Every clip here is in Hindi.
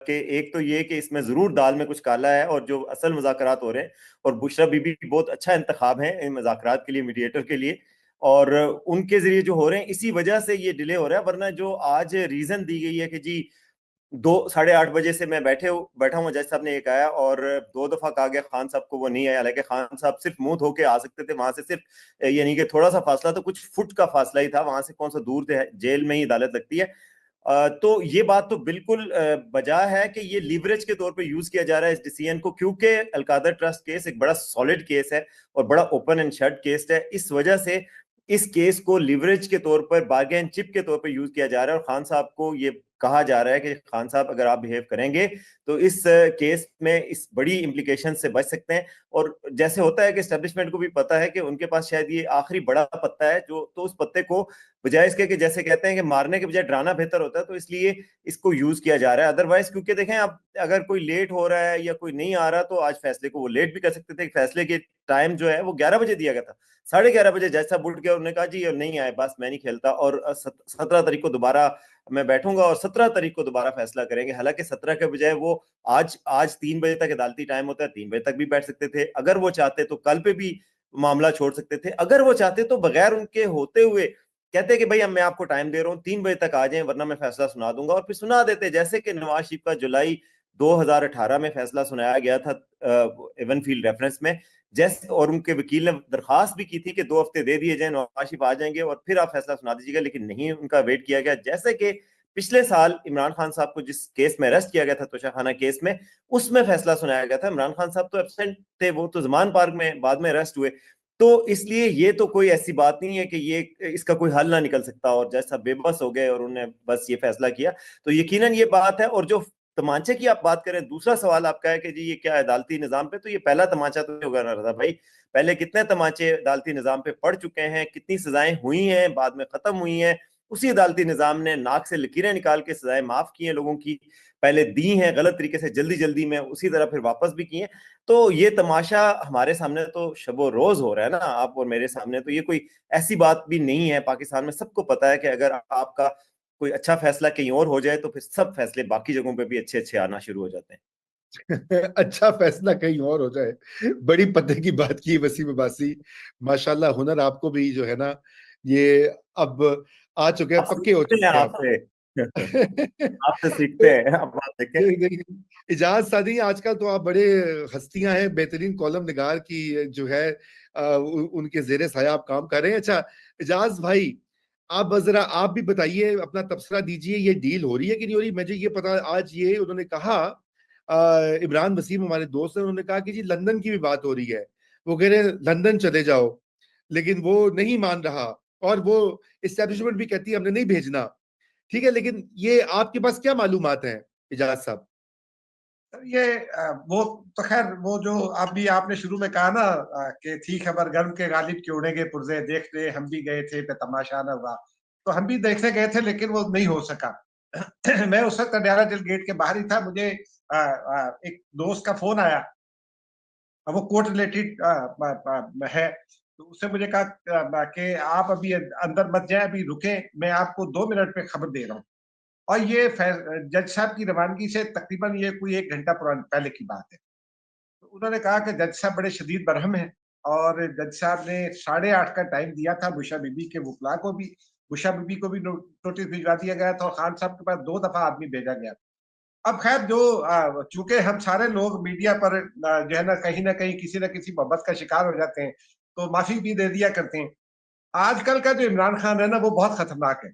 कि एक तो ये कि इसमें जरूर दाल में कुछ काला है, और जो असल मुज़ाकरात हो रहे हैं, और बुशरा बीबी बहुत अच्छा इंतखाब है इन मुज़ाकरात के लिए, मीडिएटर के लिए, और उनके जरिए जो हो रहे हैं, इसी वजह से ये डिले हो रहा है। वरना जो आज रीजन दी गई है कि जी 2 साढ़े 8 बजे से मैं बैठा हूँ, जज साहब ने एक आया और 2 दफा कहा गया खान साहब को वो नहीं आया, हालांकि खान साहब सिर्फ मुंह धो के आ सकते थे वहां से, सिर्फ यानी कि थोड़ा सा फासला, तो कुछ फुट का फासला ही था वहां से, कौन सा दूर थे, जेल में ही अदालत लगती है। तो ये बात तो बिल्कुल बजा है कि ये लीवरेज के तौर पे यूज किया जा रहा है इस डिसीजन को, क्योंकि अलकादर ट्रस्ट केस एक बड़ा सॉलिड केस है और बड़ा ओपन एंड शट केस है। इस वजह से इस केस को लीवरेज के तौर पर, बार्गेन चिप के तौर पर यूज किया जा रहा है, और खान साहब को ये कहा जा रहा है कि खान साहब अगर आप बिहेव करेंगे तो इस केस में इस बड़ी इंप्लीकेशन से बच सकते हैं। और जैसे होता है कि एस्टेब्लिशमेंट को भी पता है कि उनके पास शायद ये आखिरी बड़ा पत्ता है, जो तो उस पत्ते को बजाय इसके कि जैसे कहते हैं कि मारने के बजाय डराना बेहतर होता है, तो इसलिए इसको यूज किया जा रहा है। अदरवाइज क्योंकि देखें, अब अगर कोई लेट हो रहा है या कोई नहीं आ रहा, तो आज फैसले को वो लेट भी कर सकते थे। फैसले के टाइम जो है वो 11 बजे दिया गया था, 11:30 बजे जज साहब उठ गया, उन्होंने कहा जी और नहीं आए, बस मैं नहीं खेलता, और 17 तारीख को दोबारा मैं बैठूंगा और 17 तारीख को दोबारा फैसला करेंगे। हालांकि 17 के बजाय वो आज आज 3 बजे तक अदालती टाइम होता है, 3 बजे तक भी बैठ सकते थे। अगर वो चाहते तो कल पे भी मामला छोड़ सकते थे। अगर वो चाहते तो बगैर उनके होते हुए कहते कि भाई अब मैं आपको टाइम दे रहा हूँ, 3 बजे तक आ जाएं वरना मैं फैसला सुना दूंगा, और फिर सुना देते। जैसे कि नवाज शरीफ का जुलाई 2018 में फैसला सुनाया गया था एवन फील्ड रेफरेंस में, जैसे, और उनके वकील ने दरखास्त भी की थी कि 2 हफ्ते दे दिए जाए, नवाज शरीफ आ जाएंगे और फिर आप फैसला सुना दीजिएगा, लेकिन नहीं, उनका वेट किया गया। जैसे कि पिछले साल इमरान खान साहब को जिस केस में अरेस्ट किया गया था, तोशाखाना केस में, उसमें फैसला सुनाया गया था। इमरान खान साहब तो एब्सेंट थे, वो तो जमान पार्क में बाद में अरेस्ट हुए। तो इसलिए ये तो कोई ऐसी बात नहीं है कि ये इसका कोई हल ना निकल सकता, और जैसा बेबस हो गए और उन्होंने बस ये फैसला किया, तो यकीनन ये बात है। और जो तमांचे की आप बात करें, दूसरा सवाल आपका है कि जी ये क्या है अदालती निजाम पे, तो ये पहला तमाचा तो होगा ना रजा भाई। पहले कितने तमाचे अदालती निजाम पे पड़ चुके हैं, कितनी सजाएं हुई हैं, बाद में खत्म हुई हैं, उसी अदालती निजाम ने नाक से लकीरें निकाल के सजाएं माफ की हैं लोगों की, पहले दी हैं गलत तरीके से, जल्दी जल्दी में, उसी तरह फिर वापस भी की हैं। तो ये तमाशा हमारे सामने तो शबो रोज हो रहा है ना, आप और मेरे सामने, तो ये कोई ऐसी बात भी नहीं है। पाकिस्तान में सबको पता है कि अगर आपका कोई अच्छा फैसला कहीं और हो जाए तो फिर सब फैसले बाकी जगहों पे भी अच्छे अच्छे आना शुरू हो जाते हैं। अच्छा फैसला कहीं और हो जाए, बड़ी पते की बात की वसीम अब्बासी। माशाल्लाह, हुनर आपको भी जो है ना, ये अब आ चुके आप हैं, पक्के हो सीखते हैं चुके हैं आपसे। आपसे सीखते तो हैं, अब आप देखें। देखिए, इजाज सादी, आजकल तो आप बड़े हस्तियां हैं, बेहतरीन कॉलम निगार की जो है, उनके जेरे साया आप काम कर रहे हैं। अच्छा इजाज भाई, आप जरा आप भी बताइए, अपना तबसरा दीजिए, ये डील हो रही है कि नहीं हो रही? मुझे ये पता, आज ये उन्होंने कहा, इमरान वसीम हमारे दोस्त हैं, उन्होंने कहा कि जी लंदन की भी बात हो रही है, वो कह रहे हैं लंदन चले जाओ, लेकिन वो नहीं मान रहा, और वो इस्टेब्लिशमेंट भी कहती है हमने नहीं भेजना। ठीक है, लेकिन ये आपके पास क्या मालूमात हैं इजाज साहब? ये वो तो खैर, वो जो अभी आपने शुरू में कहा ना, कि थी खबर गर्म के गालिब के उड़ेंगे पुरजे, देख रहे हम भी गए थे पे तमाशा न हुआ। तो हम भी देखने गए थे लेकिन वो नहीं हो सका। मैं उस वक्त अडयाला जेल गेट के बाहर ही था। मुझे एक दोस्त का फोन आया, वो कोर्ट रिलेटेड है। तो उससे मुझे कहा कि आप अभी अंदर मत जाए, अभी रुके, मैं आपको 2 मिनट पे खबर दे रहा हूँ। और ये जज साहब की रवानगी से तकरीबन ये कोई 1 घंटा पुरानी पहले की बात है। तो उन्होंने कहा कि जज साहब बड़े शदीद बरहम हैं, और जज साहब ने 8:30 का टाइम दिया था बुशा बीबी के वकला को भी। बुशा बीबी को भी नोटिस भिजवा दिया गया था, और खान साहब के पास 2 दफा आदमी भेजा गया। अब खैर, जो चूंकि हम सारे लोग मीडिया पर जो है ना कहीं किसी न किसी मोहब्बत का शिकार हो जाते हैं, तो माफी भी दे दिया करते हैं। आजकल का जो इमरान खान है ना, वो बहुत खतरनाक है,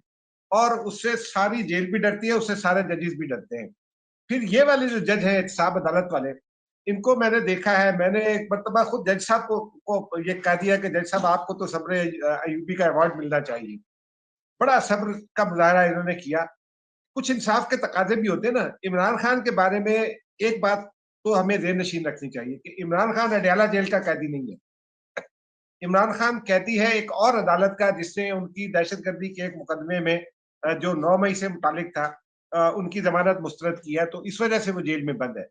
और उससे सारी जेल भी डरती है, उससे सारे जजेस भी डरते हैं। फिर ये वाले जो जज हैं साहब अदालत वाले, इनको मैंने देखा है। मैंने एक मरतबा खुद जज साहब को ये कह दिया कि जज साहब आपको तो सब्र अयूबी का अवार्ड मिलना चाहिए। बड़ा सब्र का मुजाहरा इन्होंने किया। कुछ इंसाफ के तकाजे भी होते हैं ना। इमरान खान के बारे में एक बात तो हमें जेहन नशीन रखनी चाहिए कि इमरान खान अडयाला जेल का कैदी नहीं है। इमरान खान कैदी है एक और अदालत का, जिसने उनकी दहशतगर्दी के एक मुकदमे में जो 9 मई से मुतालिक था, उनकी जमानत मुस्तरद की है, तो इस वजह से वो जेल में बंद है।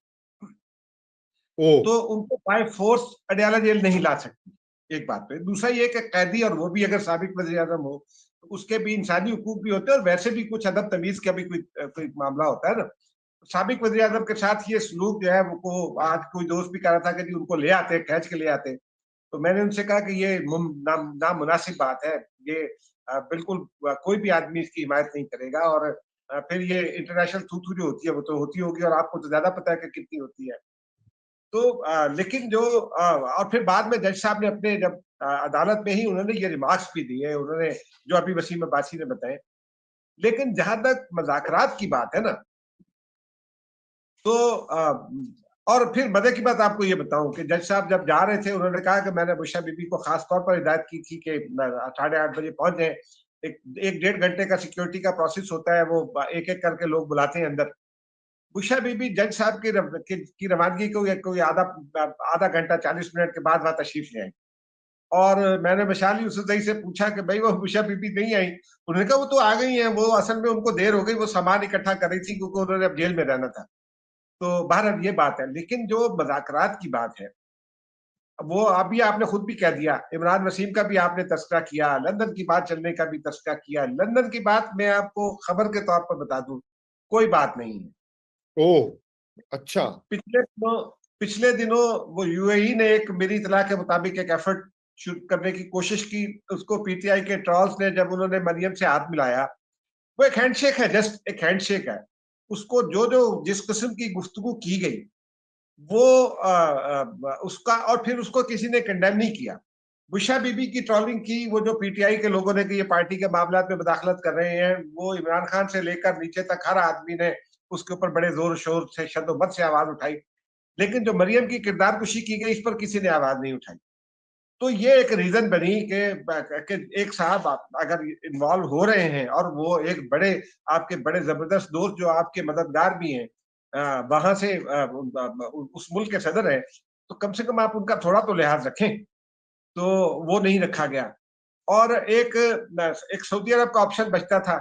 ओ, तो उनको बाय फोर्स अडयाला जेल नहीं ला सकती, एक बात पे। दूसरा ये कि कैदी, और वो भी अगर साबिक वज़ीर आज़म हो, तो उसके भी इंसानी हुकूक भी होते हैं, और वैसे भी कुछ अदब तमीज का भी कोई कोई मामला होता है ना। साबिक वज़ीर आज़म के साथ ये सलूक जो है वो आज कोई दोस्त भी कह रहा था कि जी उनको ले आते, खींच के ले आते। तो मैंने उनसे कहा कि ये नामुनासिब बात है। ये बिल्कुल कोई भी आदमी इसकी हिमायत नहीं करेगा और फिर ये इंटरनेशनल थू-थू जो होती है वो तो होती होगी और आपको तो ज़्यादा पता है कि कितनी होती है। तो लेकिन जो और फिर बाद में जज साहब ने अपने जब अदालत में ही उन्होंने ये रिमार्क्स भी दिए, उन्होंने जो अभी वसीम अब्बासी ने बताए। लेकिन जहाँ तक मुज़ाकरात की बात है ना, तो और फिर मजे की बात आपको ये बताऊं कि जज साहब जब जा रहे थे उन्होंने कहा कि मैंने बुशरा बीबी को खास तौर पर हिदायत की थी कि 8:30 बजे पहुंच जाए। एक डेढ़ घंटे का सिक्योरिटी का प्रोसेस होता है, वो एक एक करके लोग बुलाते हैं अंदर। बुशरा बीबी जज साहब की रवानगी को कोई आधा आधा घंटा 40 मिनट के बाद वहां तशरीफ ले आई। और मैंने वैशाली यूसुफजई से पूछा कि भाई वो बुशरा बीबी नहीं आई। उन्होंने कहा वो तो आ गई हैं, वो असल में उनको देर हो गई, वो सामान इकट्ठा कर रही थी क्योंकि उन्होंने अब जेल में रहना था। तो बहरहाल ये बात है, लेकिन जो मुज़ाकरात की बात है, वो अभी आपने खुद भी कह दिया, इमरान वसीम का भी आपने तस्करा किया, लंदन की बात चलने का भी तस्करा किया। लंदन की बात मैं आपको खबर के तौर पर बता दूं, कोई बात नहीं है। ओह, अच्छा। पिछले दिनों वो यूएई ने एक मेरी इतला के मुताबिक एक एफर्ट शुरू करने की कोशिश की। उसको पीटीआई के ट्रॉल्स ने जब उन्होंने मरियम से हाथ मिलाया, वो एक हैंडशेक है, जस्ट एक हैंडशेक है। उसको जो जो जिस किस्म की गुफ्तगू की गई वो उसका, और फिर उसको किसी ने कंडेम नहीं किया। बुशरा बीबी की ट्रोलिंग की, वो जो पीटीआई के लोगों ने कि ये पार्टी के मामलात में मुदाखलत कर रहे हैं, वो इमरान खान से लेकर नीचे तक हर आदमी ने उसके ऊपर बड़े जोर शोर से शद्दोबद से आवाज उठाई। लेकिन जो मरियम की किरदार कुशी की गई, इस पर किसी ने आवाज नहीं उठाई। तो ये एक रीजन बनी कि एक साहब अगर इन्वॉल्व हो रहे हैं और वो एक बड़े आपके बड़े जबरदस्त दोस्त जो आपके मददगार भी हैं, वहां से उस मुल्क के सदर हैं, तो कम से कम आप उनका थोड़ा तो लिहाज रखें। तो वो नहीं रखा गया। और एक सऊदी अरब का ऑप्शन बचता था।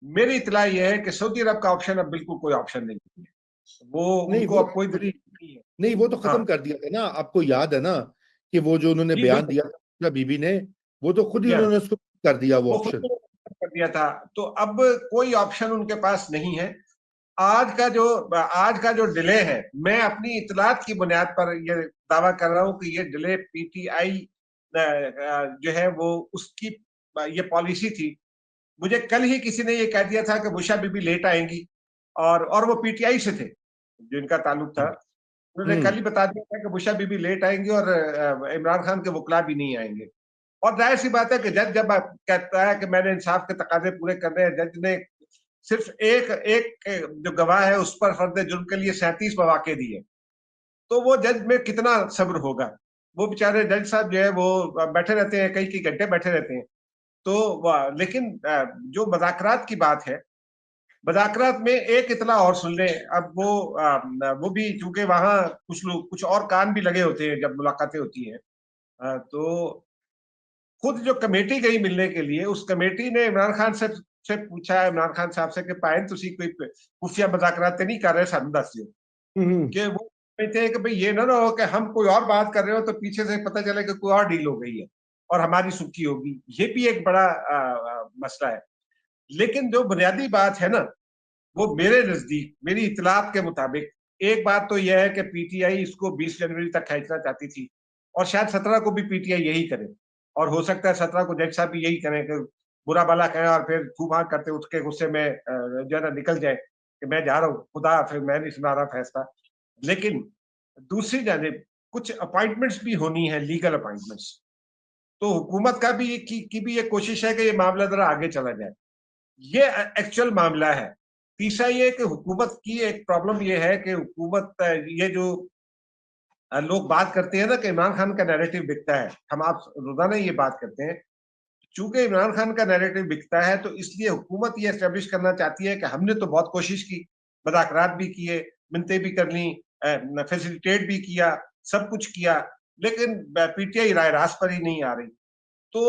मेरी इतला ये है कि सऊदी अरब का ऑप्शन अब बिल्कुल कोई ऑप्शन नहीं है। वो नहीं उनको वो अब कोई एक्चुअली, दिक्कत नहीं है। नहीं वो तो हाँ खत्म कर दिया था ना, आपको याद है ना कि वो जो उन्होंने जी बयान बिल्कुल। दिया था बीबी ने, वो तो खुद ही या उन्होंने उसको कर दिया वो वो खुद ऑप्शन। ने कर दिया था। तो अब कोई ऑप्शन उनके पास नहीं है। आज का जो डिले है, मैं अपनी इतलात की बुनियाद पर ये दावा कर रहा हूं कि ये डिले पीटीआई जो है वो उसकी ये पॉलिसी थी। मुझे कल ही किसी ने ये कह दिया था कि बुशरा बीबी लेट आएंगी, और वो पीटीआई से थे जिनका ताल्लुक था। उन्होंने कल हम्म। ही बता दिया था कि बुशरा बीबी लेट आएंगी और इमरान खान के वकला भी नहीं आएंगे। और जाहिर सी बात है कि जज जब कहता है कि मैंने इंसाफ के तकाजे पूरे करने हैं, जज ने सिर्फ एक एक जो गवाह है उस पर फर्द जुर्म के लिए 37 मौके दिए। तो वो जज में कितना सब्र होगा। वो बेचारे जज साहब जो है वो बैठे रहते हैं, कई कई घंटे बैठे रहते हैं। तो लेकिन जो मज़ाकरात की बात है, मज़ाकरात में एक इतना और सुन लें। अब वो भी चूंकि वहां कुछ लोग कुछ और कान भी लगे होते हैं जब मुलाकातें होती हैं। तो खुद जो कमेटी गई मिलने के लिए, उस कमेटी ने इमरान खान से पूछा है, इमरान खान साहब से कि पायन तुसी कोई खुफिया मुज़ाकरात नहीं कर रहे, सानू दस दियो। हम्म। कि वो कहते हैं कि भाई ये ना हो कि हम कोई और बात कर रहे हो तो पीछे से पता चले कि कोई और डील हो गई है और हमारी सुर्खी होगी। ये भी एक बड़ा मसला है। लेकिन जो बुनियादी बात है ना, वो मेरे नजदीक, मेरी इतलात के मुताबिक, एक बात तो यह है कि पीटीआई इसको 20 जनवरी तक खींचना चाहती थी और शायद 17 को भी पीटीआई यही करे। और हो सकता है 17 को जज साहब भी यही करें कि बुरा भला कहें और फिर थू भाग करते उठ के गुस्से में जो है ना निकल जाए कि मैं जा रहा हूँ, खुदा फिर मैं नहीं सुना रहा फैसला। लेकिन दूसरी जानिब कुछ अपॉइंटमेंट्स भी होनी है, लीगल अपॉइंटमेंट्स। तो हुकूमत का भी की भी ये कोशिश है कि ये मामला जरा आगे चला जाए। ये एक्चुअल मामला है। तीसरा ये कि हुकूमत की एक प्रॉब्लम ये है कि हुकूमत ये जो लोग बात करते हैं ना कि इमरान खान का नैरेटिव बिकता है, हम आप रोजाना ये बात करते हैं। चूंकि इमरान खान का नैरेटिव बिकता है तो इसलिए हुकूमत ये एस्टेब्लिश करना चाहती है कि हमने तो बहुत कोशिश की, मुज़ाकरात भी किए, मिन्नतें भी कर ली, फैसिलिटेट भी किया, सब कुछ किया, लेकिन पीटीआई राय रास्त पर ही नहीं आ रही। तो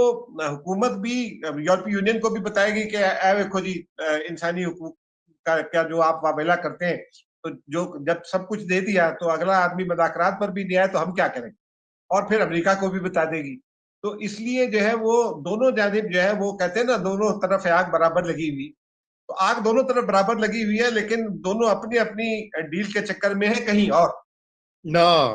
हुकूमत भी यूरोपीय यूनियन को भी बताएगी कि देखो जी, इंसानी हकूक का क्या जो आप वावेला करते हैं, तो जो जब सब कुछ दे दिया तो अगला आदमी मुज़ाकरात पर भी नहीं आया तो हम क्या करें। और फिर अमेरिका को भी बता देगी। तो इसलिए जो है वो दोनों जानिब जो है वो कहते हैं ना, दोनों तरफ आग बराबर लगी हुई। तो आग दोनों तरफ बराबर लगी हुई है, लेकिन दोनों अपनी अपनी डील के चक्कर में है कहीं और ना